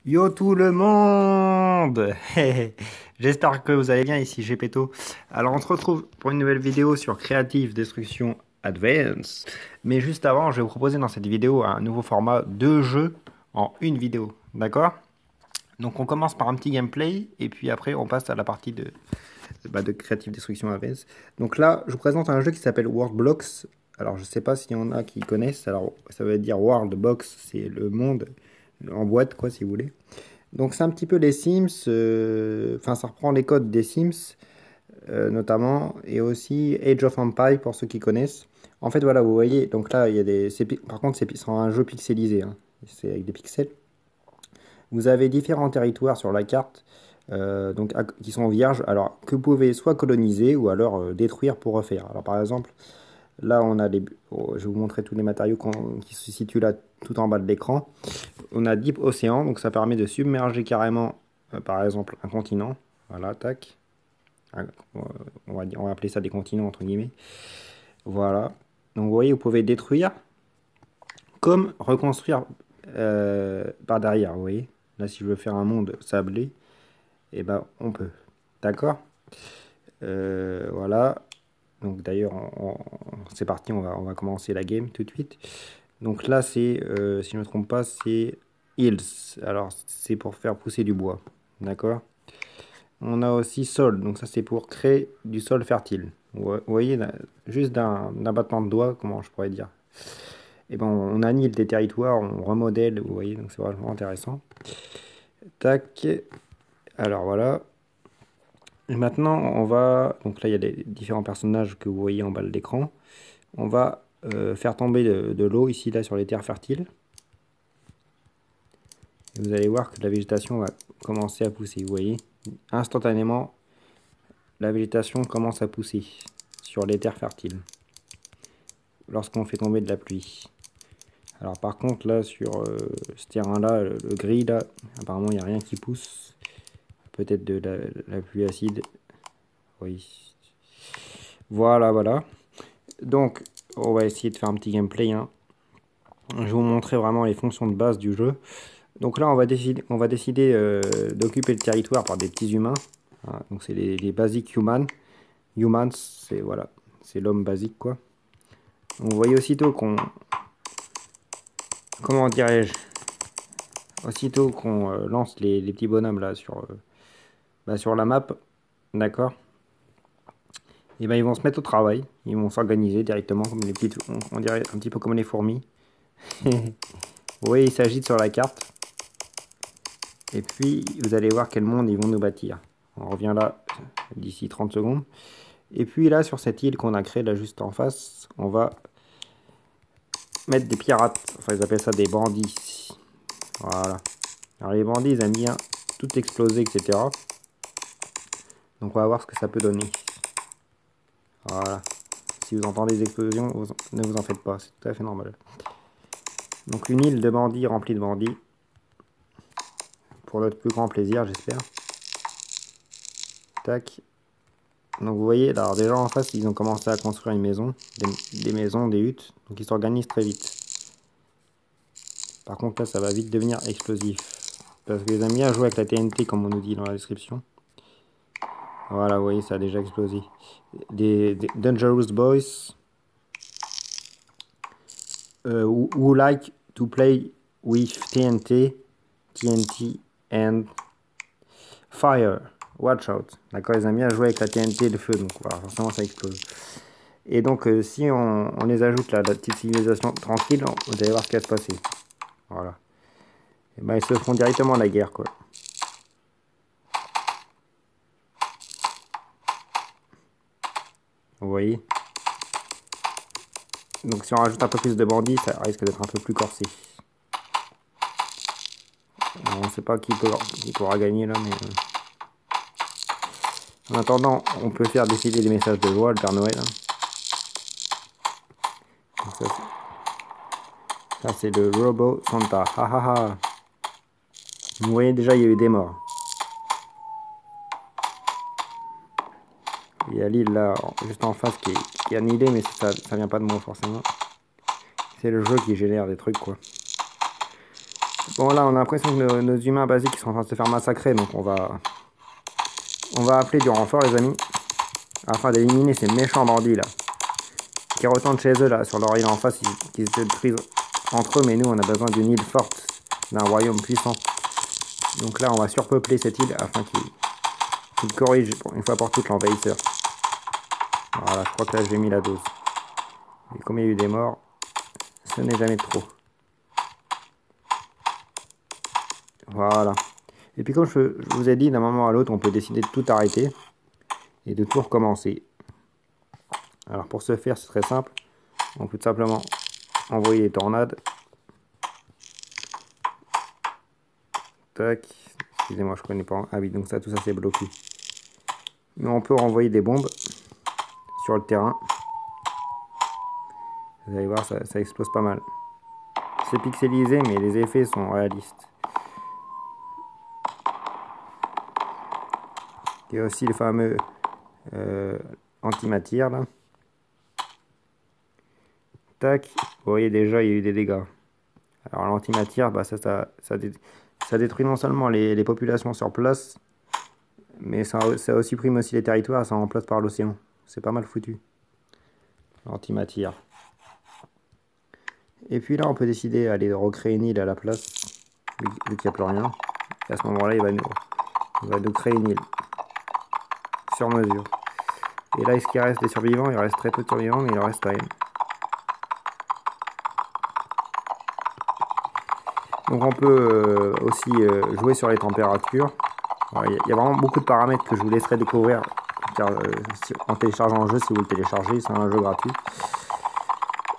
Yo tout le monde! J'espère que vous allez bien, ici Gepetto. Alors on se retrouve pour une nouvelle vidéo sur Creative Destruction Advance. Mais juste avant, je vais vous proposer dans cette vidéo un nouveau format de jeu en une vidéo. D'accord? Donc on commence par un petit gameplay et puis après on passe à la partie de Creative Destruction Advance. Donc là, je vous présente un jeu qui s'appelle World Blocks. Alors je sais pas s'il y en a qui connaissent. Alors ça veut dire World Box, c'est le monde en boîte quoi si vous voulez. Donc c'est un petit peu les Sims, enfin ça reprend les codes des Sims notamment, et aussi Age of Empires pour ceux qui connaissent. En fait voilà, vous voyez, donc là il y a des... Par contre c'est un jeu pixelisé, hein. C'est avec des pixels. Vous avez différents territoires sur la carte, qui sont vierges, alors que vous pouvez soit coloniser ou alors détruire pour refaire. Alors par exemple, là on a les... oh, je vais vous montrer tous les matériaux qui se situent là tout en bas de l'écran. On a Deep Ocean, donc ça permet de submerger carrément, par exemple, un continent. Voilà, tac. Un- on va appeler ça des continents, entre guillemets. Voilà. Donc vous voyez, vous pouvez détruire comme reconstruire par derrière, vous voyez. Là, si je veux faire un monde sablé, eh ben, on peut. D'accord? Voilà. Donc d'ailleurs, c'est parti, on va commencer la game tout de suite. Donc là, c'est, si je ne me trompe pas, c'est Hills. Alors, c'est pour faire pousser du bois. D'accord? On a aussi sol. Donc ça, c'est pour créer du sol fertile. Vous voyez, là, juste d'un battement de doigt, comment je pourrais dire? Et ben, on annihile des territoires, on remodèle, vous voyez, donc c'est vraiment intéressant. Tac. Alors voilà. Et maintenant, on va... Donc là, il y a les différents personnages que vous voyez en bas de l'écran. On va faire tomber de l'eau ici, là, sur les terres fertiles. Et vous allez voir que la végétation va commencer à pousser. Vous voyez, instantanément, la végétation commence à pousser sur les terres fertiles lorsqu'on fait tomber de la pluie. Alors par contre, là, sur ce terrain-là, le gris, là, apparemment, il n'y a rien qui pousse. Peut-être de la pluie acide. Oui. Voilà, voilà. Donc, on va essayer de faire un petit gameplay, hein. Je vais vous montrer vraiment les fonctions de base du jeu. Donc là, on va décider d'occuper le territoire par des petits humains. Voilà, donc c'est les basic humans. Humans, c'est voilà, c'est l'homme basique quoi. Donc, vous voyez aussitôt qu'on, comment dirais-je, aussitôt qu'on lance les petits bonhommes là sur la map, d'accord. Et ben ils vont se mettre au travail, ils vont s'organiser directement comme les petites, on dirait un petit peu comme les fourmis. Vous voyez, ils s'agitent sur la carte. Et puis vous allez voir quel monde ils vont nous bâtir. On revient là d'ici 30 secondes. Et puis là, sur cette île qu'on a créée là juste en face, on va mettre des pirates. Enfin, ils appellent ça des bandits. Voilà. Alors les bandits, ils aiment bien tout exploser, etc. Donc on va voir ce que ça peut donner. Voilà. Si vous entendez des explosions, ne vous en faites pas, c'est tout à fait normal. Donc une île de bandits remplie de bandits. Pour notre plus grand plaisir, j'espère. Tac. Donc vous voyez, alors déjà en face, ils ont commencé à construire une maison. Des maisons, des huttes. Donc ils s'organisent très vite. Par contre là, ça va vite devenir explosif. Parce qu'ils aiment bien jouer avec la TNT, comme on nous dit dans la description. Voilà, vous voyez, ça a déjà explosé. Des Dangerous Boys who like to play with TNT and fire. Watch out. D'accord, ils aiment bien jouer avec la TNT et le feu, donc voilà, forcément ça explose. Et donc, si on les ajoute là, la petite civilisation tranquille, vous allez voir ce qui va se passer. Voilà. Et ben, ils se font directement la guerre, quoi. Vous voyez? Donc si on rajoute un peu plus de bandits, ça risque d'être un peu plus corsé. On ne sait pas qui pourra gagner là, mais... En attendant, on peut faire défiler des messages de joie, le Père Noël, hein. Ça c'est le Robo Santa. Ha ha ha. Vous voyez déjà, il y a eu des morts. Il y a l'île là, juste en face, qui est annihilée, mais ça vient pas de moi forcément. C'est le jeu qui génère des trucs quoi. Bon là, on a l'impression que nos humains basiques sont en train de se faire massacrer, donc on va appeler du renfort, les amis, afin d'éliminer ces méchants bandits là, qui retournent chez eux là, sur leur île en face, qui se détruisent entre eux, mais nous on a besoin d'une île forte, d'un royaume puissant. Donc là, on va surpeupler cette île afin qu'il corrige une fois pour toutes l'envahisseur. Voilà, je crois que là j'ai mis la dose. Et comme il y a eu des morts, ce n'est jamais trop. Voilà. Et puis comme je vous ai dit, d'un moment à l'autre, on peut décider de tout arrêter et de tout recommencer. Alors pour ce faire, c'est très simple. On peut tout simplement envoyer des tornades. Tac. Excusez-moi, je connais pas. Ah oui, donc ça, tout ça c'est bloqué. Mais on peut renvoyer des bombes sur le terrain. Vous allez voir, ça explose pas mal. C'est pixelisé, mais les effets sont réalistes. Il y a aussi le fameux antimatière là. Tac. Vous voyez déjà, il y a eu des dégâts. Alors l'antimatière, bah, ça détruit non seulement les populations sur place, mais ça supprime aussi les territoires, ça remplace par l'océan. C'est pas mal foutu. L'antimatière. Et puis là, on peut décider d'aller recréer une île à la place, vu qu'il n'y a plus rien. Et à ce moment-là, il va nous créer une île. Sur mesure. Et là, est-ce qu'il reste des survivants? Il reste très peu de survivants, mais il en reste quand même. Donc on peut aussi jouer sur les températures. Il y a vraiment beaucoup de paramètres que je vous laisserai découvrir car, en téléchargeant le jeu, si vous le téléchargez, c'est un jeu gratuit.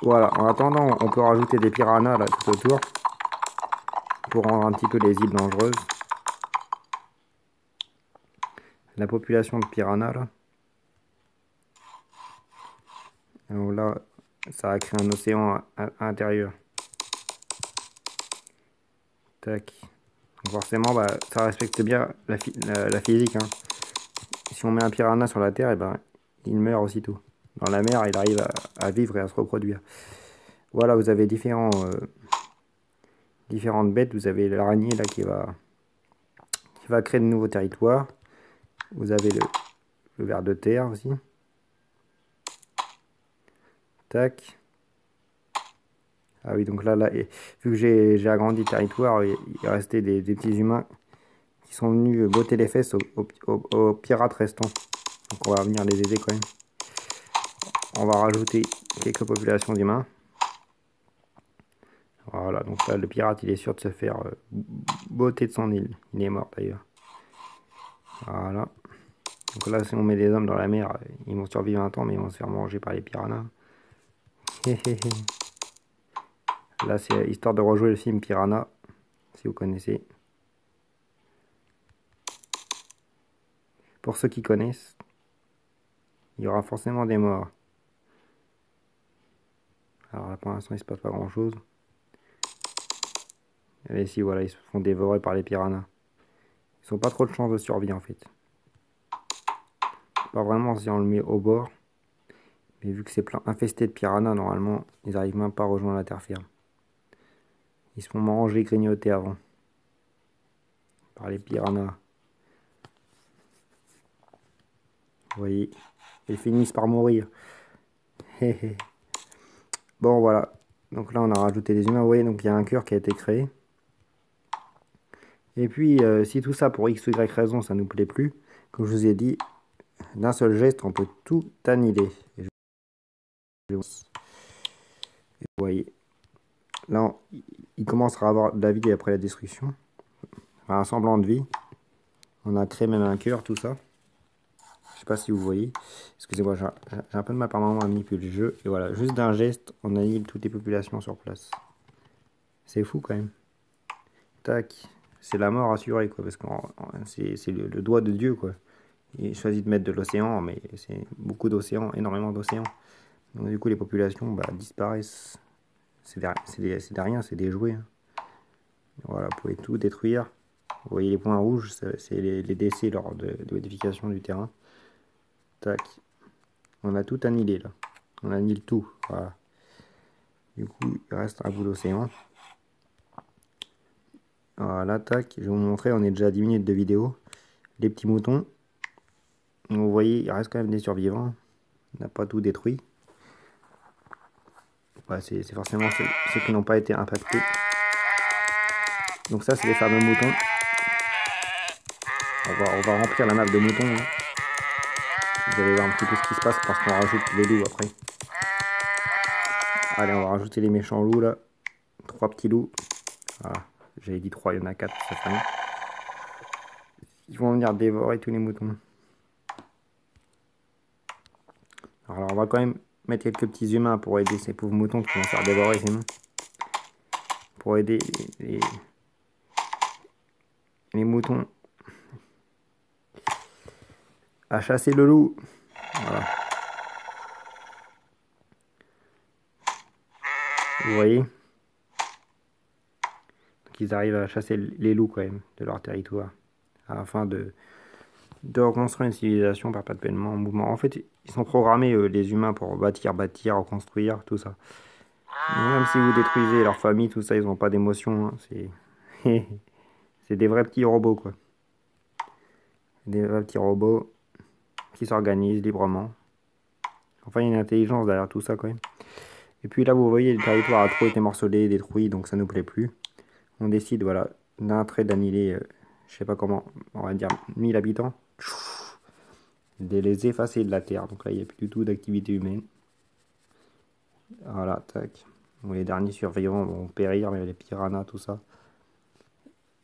Voilà, en attendant, on peut rajouter des piranhas là tout autour pour rendre un petit peu les îles dangereuses. La population de piranhas là. Alors là, ça a créé un océan à l'intérieur. Tac. Donc forcément, bah, ça respecte bien la physique. Hein. Si on met un piranha sur la terre, et ben, il meurt aussitôt. Dans la mer, il arrive à vivre et à se reproduire. Voilà, vous avez différentes bêtes. Vous avez l'araignée là qui va créer de nouveaux territoires. Vous avez le ver de terre aussi. Tac. Ah oui, donc là vu que j'ai agrandi le territoire, il restait des petits humains qui sont venus botter les fesses aux pirates restants. Donc on va venir les aider quand même. On va rajouter quelques populations d'humains. Voilà, donc là le pirate il est sûr de se faire botter de son île. Il est mort d'ailleurs. Voilà. Donc là si on met des hommes dans la mer, ils vont survivre un temps mais ils vont se faire manger par les piranhas. Là c'est histoire de rejouer le film Piranha, si vous connaissez. Pour ceux qui connaissent, il y aura forcément des morts. Alors là pour l'instant il se passe pas grand chose. Et si voilà, ils se font dévorer par les piranhas. Ils n'ont pas trop de chance de survie en fait. Pas vraiment si on le met au bord. Mais vu que c'est plein infesté de piranhas, normalement, ils n'arrivent même pas à rejoindre la terre ferme. Ils se font manger, grignoter avant. Par les piranhas. Vous voyez, ils finissent par mourir. Bon voilà. Donc là on a rajouté des humains. Vous voyez, donc il y a un cœur qui a été créé. Et puis si tout ça pour X ou Y raison ça nous plaît plus, comme je vous ai dit, d'un seul geste on peut tout annihiler. Et vous voyez. Là, il commencera à avoir de la vie après la destruction. Enfin, un semblant de vie. On a créé même un cœur, tout ça. Je sais pas si vous voyez. Excusez-moi, j'ai un peu de mal par moment à manipuler le jeu. Et voilà, juste d'un geste, on annihile toutes les populations sur place. C'est fou quand même. Tac. C'est la mort assurée, quoi. Parce que c'est le doigt de Dieu, quoi. Il choisit de mettre de l'océan, mais c'est beaucoup d'océans, énormément d'océans. Donc du coup, les populations bah, disparaissent. C'est des rien, c'est des jouets. Hein. Voilà, vous pouvez tout détruire. Vous voyez les points rouges, c'est les décès lors de modification du terrain. Tac. On a tout annihilé là. On annihile tout. Voilà. Du coup, il reste un bout d'océan. Voilà, tac, je vais vous montrer, on est déjà à 10 minutes de vidéo. Les petits moutons. Vous voyez, il reste quand même des survivants. On n'a pas tout détruit. Ouais, c'est forcément ceux qui n'ont pas été impactés. Donc ça, c'est les fameux moutons. On va remplir la map de moutons, hein. Vous allez voir un petit peu ce qui se passe parce qu'on rajoute les loups après. Allez, on va rajouter les méchants loups là. 3 petits loups. Voilà. J'avais dit 3, il y en a 4 cette fois. Ils vont venir dévorer tous les moutons. Alors on va quand même mettre quelques petits humains pour aider ces pauvres moutons qui vont se faire dévorer sinon. Pour aider les moutons à chasser le loup. Voilà. Vous voyez? Donc ils arrivent à chasser les loups quand même de leur territoire. Afin de reconstruire une civilisation perpétuellement en mouvement. En fait, ils sont programmés, les humains, pour bâtir, reconstruire, tout ça. Mais même si vous détruisez leur famille, tout ça, ils n'ont pas d'émotion, hein. C'est des vrais petits robots, quoi. Des vrais petits robots qui s'organisent librement. Enfin, il y a une intelligence derrière tout ça, quand même. Et puis là, vous voyez, le territoire a trop été morcelé, détruit, donc ça nous plaît plus. On décide, voilà, d'un trait d'annihiler, je sais pas comment, on va dire 1000 habitants. De les effacer de la terre. Donc là, il n'y a plus du tout d'activité humaine. Voilà, tac. Bon, les derniers survivants vont périr, mais les piranhas, tout ça.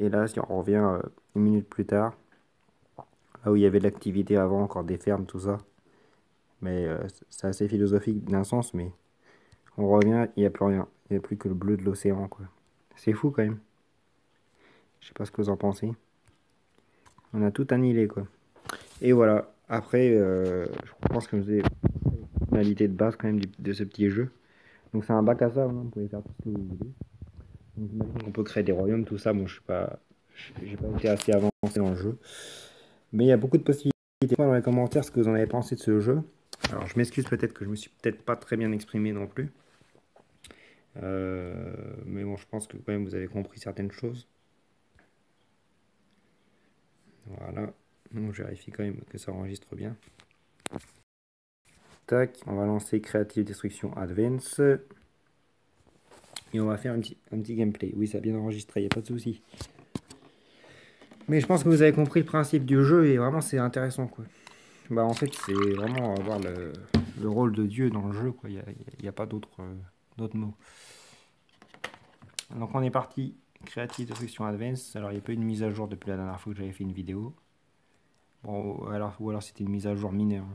Et là, si on revient une minute plus tard, là où il y avait de l'activité avant, encore des fermes, tout ça. Mais c'est assez philosophique d'un sens, mais on revient, il n'y a plus rien. Il n'y a plus que le bleu de l'océan, quoi. C'est fou quand même. Je sais pas ce que vous en pensez. On a tout annihilé, quoi. Et voilà. Après, je pense que c'est la finalité de base quand même de ce petit jeu. Donc c'est un bac à sable, hein, vous pouvez faire tout ce que vous voulez. Donc j'imagine qu'on peut créer des royaumes, tout ça. Moi, je suis pas, j'ai pas été assez avancé dans le jeu. Mais il y a beaucoup de possibilités. Dites-moi dans les commentaires ce que vous en avez pensé de ce jeu. Alors je m'excuse peut-être que je me suis peut-être pas très bien exprimé non plus. Mais bon, je pense que quand même vous avez compris certaines choses. Voilà. Donc je vérifie quand même que ça enregistre bien. Tac, on va lancer Creative Destruction Advance. Et on va faire un petit gameplay. Oui, ça a bien enregistré, il n'y a pas de souci. Mais je pense que vous avez compris le principe du jeu et vraiment c'est intéressant, quoi. Bah en fait c'est vraiment avoir le rôle de Dieu dans le jeu, quoi. Il n'y a pas d'autres mots. Donc on est parti. Creative Destruction Advance. Alors il n'y a pas eu une mise à jour depuis la dernière fois que j'avais fait une vidéo. Bon, ou alors c'était une mise à jour mineure.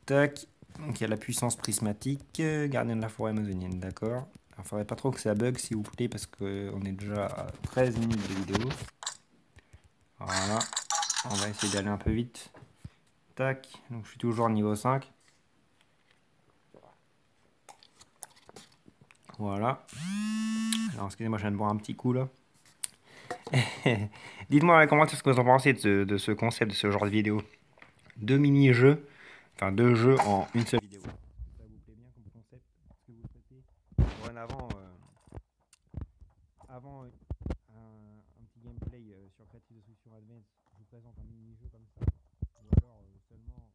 Tac. Donc il y a la puissance prismatique. Gardien de la forêt amazonienne, d'accord. Il ne faudrait pas trop que ça bug s'il vous plaît parce qu'on est déjà à 13 minutes de vidéo. Voilà. On va essayer d'aller un peu vite. Tac. Donc je suis toujours niveau 5. Voilà. Alors excusez-moi, je viens de boire un petit coup là. Dites-moi dans les commentaires ce que vous en pensez de ce concept, de ce genre de vidéo. Deux mini-jeux, enfin deux jeux en une seule vidéo. Ça vous plaît bien comme concept? Est-ce que vous souhaitez dorénavant, avant un petit gameplay sur Creative Destruction Advance, je vous présente un mini-jeu comme ça? Ou alors seulement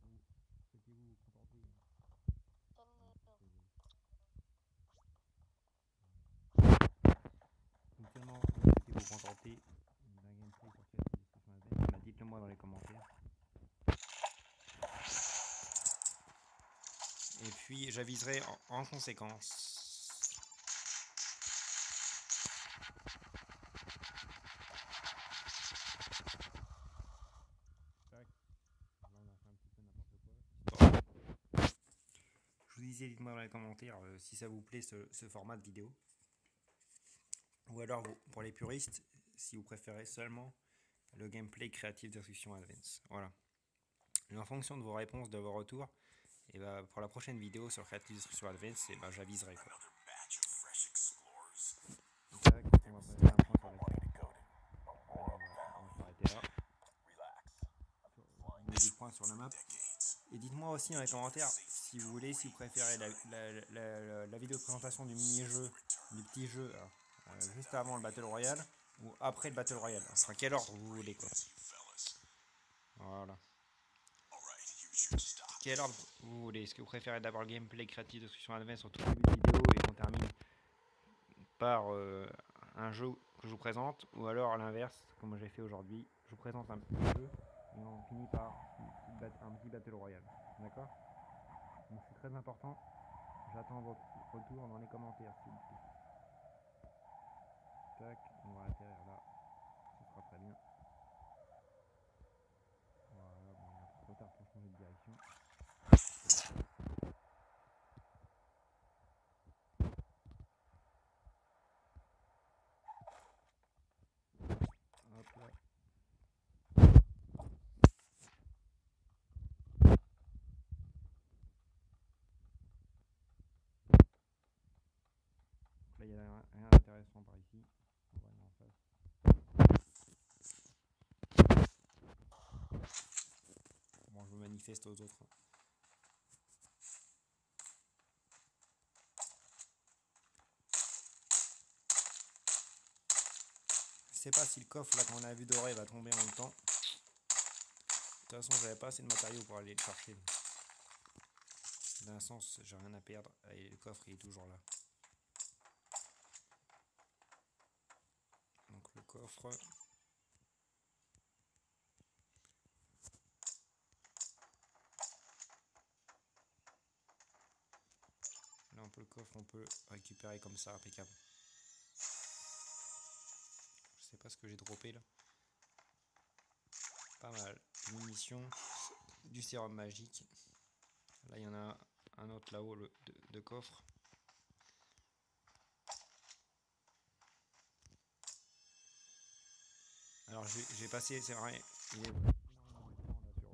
souhaitez-vous vous contenter seulement souhaitez vous contenter d'un gameplay sur Creative Destruction Advance? Bah, dites-le moi dans les commentaires. Et puis j'aviserai en conséquence. Tac. Là, on a fait un petit peu n'importe quoi. Je vous disais, dites-moi dans les commentaires si ça vous plaît ce format de vidéo. Ou alors, pour les puristes, si vous préférez seulement le gameplay Creative Destruction Advance. Voilà. Et en fonction de vos réponses, de vos retours, et bah, pour la prochaine vidéo sur Creative Destruction Advance, et bah, j'aviserai, quoi. Tac, on va passer un point sur la carte. On va s'arrêter là. On met du point sur la map. Et dites-moi aussi dans les commentaires si vous préférez la vidéo de présentation du mini-jeu, du petit jeu. Alors, juste avant le Battle Royale ou après le Battle Royale. Enfin, quel ordre vous voulez quoi. Voilà. Quel ordre vous voulez? Est-ce que vous préférez d'abord le gameplay créatif Destruction Advance au tout début de vidéo et qu'on termine par un jeu que je vous présente, ou alors à l'inverse, comme j'ai fait aujourd'hui, je vous présente un petit jeu et on finit par un petit Battle Royale. D'accord? Donc c'est très important. J'attends votre retour dans les commentaires s'il vous plaît. Tac, on va atterrir là. Ce sera très bien. Voilà, bon, il est un peu trop tard pour changer de direction. Hop là. Là, il n'y a rien d'intéressant par ici. On va aller en face. Bon, je me manifeste aux autres. Je sais pas si le coffre là qu'on a vu doré va tomber en même temps. De toute façon, j'avais pas assez de matériaux pour aller le chercher. D'un sens, j'ai rien à perdre. Et le coffre il est toujours là. Donc le coffre. Là, le coffre, on peut récupérer comme ça, impeccable. Je sais pas ce que j'ai droppé là. Pas mal. Une munition, du sérum magique. Là, il y en a un autre là-haut de coffre. Alors, j'ai passé, c'est vrai, il est énormément de temps là sur.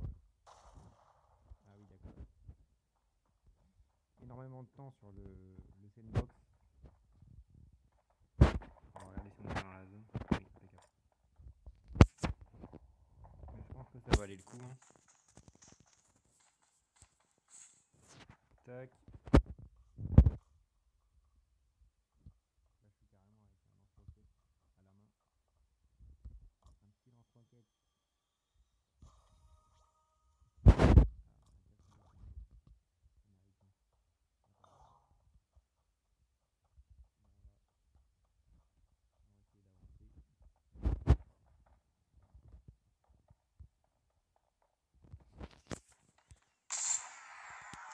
Ah oui, d'accord. Énormément de temps sur le sandbox. On va regarder si on est dans la zone. Oui, impeccable. Mais je pense que ça va aller le coup. Hein. Tac. Là, je suis carrément avec un lance-roquette à la main. Un petit lance-roquette. Ah, on a cassé les américains. On va essayer d'avancer.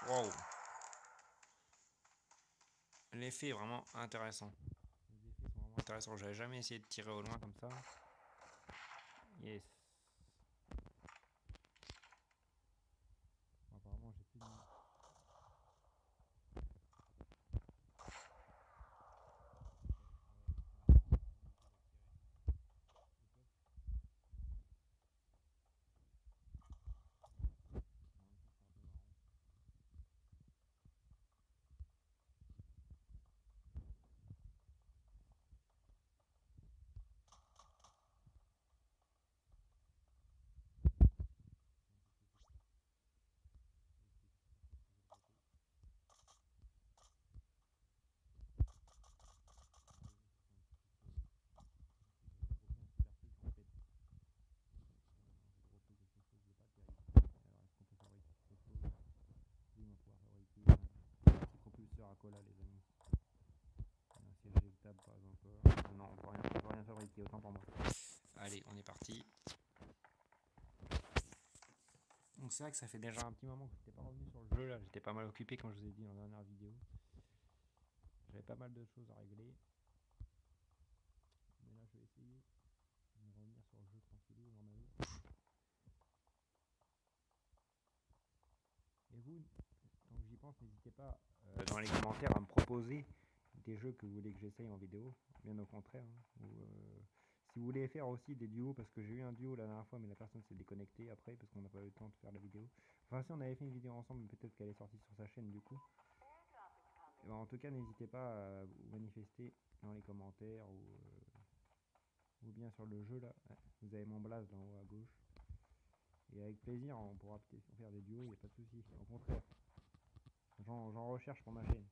Wow. L'effet est vraiment intéressant. Les effets sont vraiment intéressants. J'avais jamais essayé de tirer au loin comme ça. Yes. Apparemment, j'ai plus de. Petit propulseur à cola, les amis. Un siège éjectable, pas encore. Non, on peut rien fabriquer, autant pour moi. Allez, on est parti. Donc c'est vrai que ça fait déjà un petit moment que j'étais pas revenu sur le jeu là, j'étais pas mal occupé comme je vous ai dit dans la dernière vidéo. J'avais pas mal de choses à régler. Mais là je vais essayer de revenir sur le jeu tranquillou, normalement. Et vous, tant que j'y pense, n'hésitez pas dans les commentaires à me proposer des jeux que vous voulez que j'essaye en vidéo, bien au contraire. Hein, ou, si vous voulez faire aussi des duos, parce que j'ai eu un duo la dernière fois, mais la personne s'est déconnectée après, parce qu'on n'a pas eu le temps de faire la vidéo. Enfin, si on avait fait une vidéo ensemble, peut-être qu'elle est sortie sur sa chaîne du coup. Et ben, en tout cas, n'hésitez pas à vous manifester dans les commentaires ou bien sur le jeu là. Vous avez mon blaze là en haut à gauche. Et avec plaisir, on pourra peut-être faire des duos, il n'y a pas de souci. Au contraire, j'en recherche pour ma chaîne.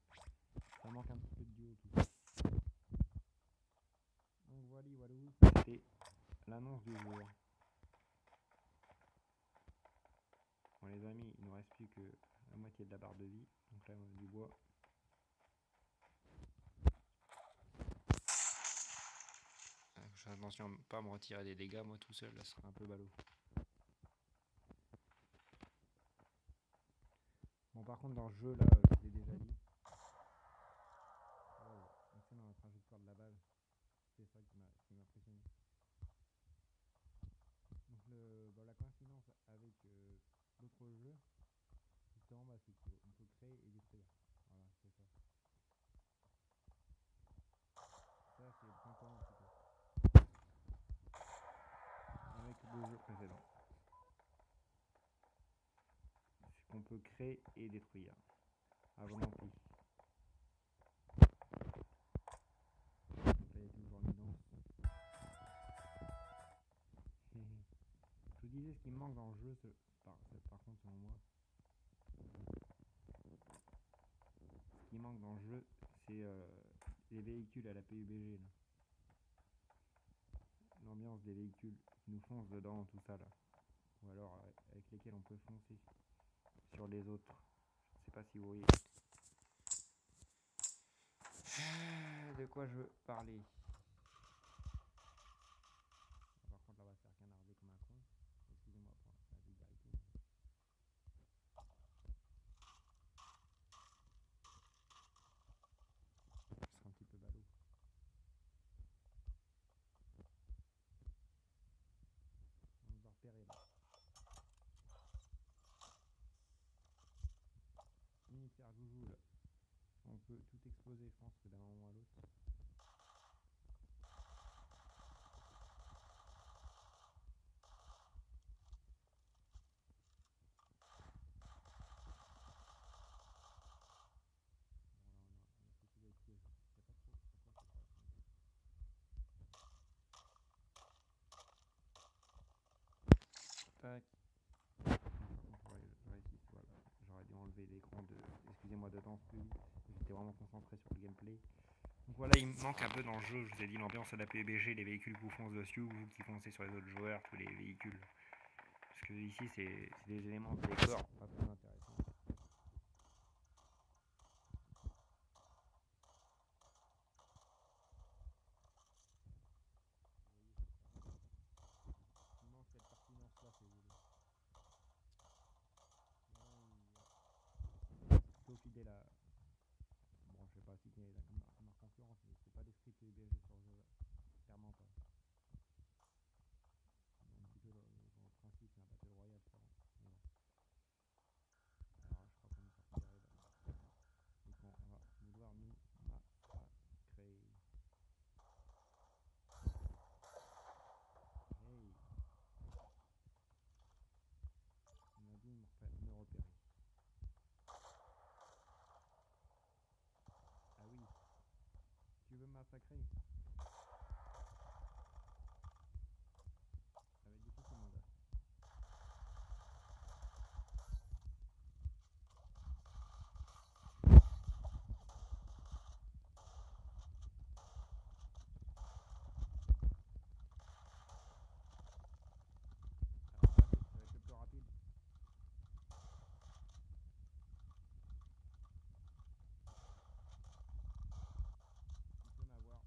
Ça manque un petit peu de duo tout ça. Wally Walou, c'était l'annonce du jour. Bon les amis, il ne nous reste plus que la moitié de la barre de vie, donc là on a du bois. J'ai attention à ne pas me retirer des dégâts, moi tout seul, là ce serait un peu ballot. Bon par contre dans le jeu là, je vous l'ai déjà dit. Oh, excellent la trajectoire de la balle. C'est ça qui m'a impressionné. Donc la coïncidence avec l'autre jeu, justement, c'est qu'on peut créer et détruire. Voilà, c'est ça. Ça, c'est le point commun plutôt. Avec le jeu précédent. C'est qu'on peut créer et détruire. À volonté. Donc là, il y a toujours une danse. Je vous disais, ce qui me manque dans le jeu, par contre, selon moi, ce qui manque dans le jeu, c'est les véhicules à la PUBG. L'ambiance des véhicules qui nous foncent dedans, tout ça là. Ou alors avec lesquels on peut foncer sur les autres. Je ne sais pas si vous voyez de quoi je veux parler. Par contre là on va se faire canarder comme un con. Excusez-moi pour la vulgarité. C'est un petit peu ballot. On nous a repéré là. Ministère Joujou là. On peut tout exploser je pense que d'un moment à l'autre. On a fait des pièges. Je sais pas trop pourquoi ça correspond. Tac. J'aurais dû enlever l'écran de. Excusez-moi de danse plus. J'étais vraiment concentré sur le gameplay. Donc voilà, il me manque un peu dans le jeu, je vous ai dit l'ambiance à la PUBG, les véhicules qui vous foncent dessus, vous qui foncez sur les autres joueurs, tous les véhicules. Parce que ici c'est des éléments de décor pas très intéressants. Il manque cette pertinence là si vous voulez. Plutôt fidèle à. Bon, je sais pas si c'est la marque concurrence, mais c'est pas l'esprit PUBG sur le jeu là. Clairement pas. Donc plutôt dans le principe c'est un battle royale quoi. Mais bon. Alors je crois qu'on nous a repéré là. Donc on va vouloir nous massacrer. Hey. On a dit me repérer. Ah oui. Tu veux me massacrer? Ça va être difficile mon gars. Alors là, ça va être le plus rapide. Tu peux m'avoir.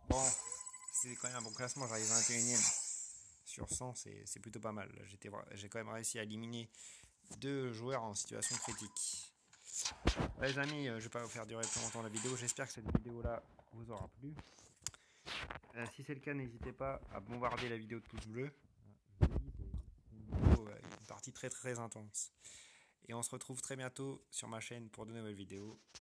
Bon, c'est quand même un bon classement, j'arrive 21 e sur 100, c'est plutôt pas mal. J'ai quand même réussi à éliminer 2 joueurs en situation critique. Ouais, les amis, je vais pas vous faire durer plus longtemps la vidéo. J'espère que cette vidéo-là vous aura plu. Si c'est le cas, n'hésitez pas à bombarder la vidéo de pouces bleus. Je vous dis, une partie très très intense. Et on se retrouve très bientôt sur ma chaîne pour de nouvelles vidéos.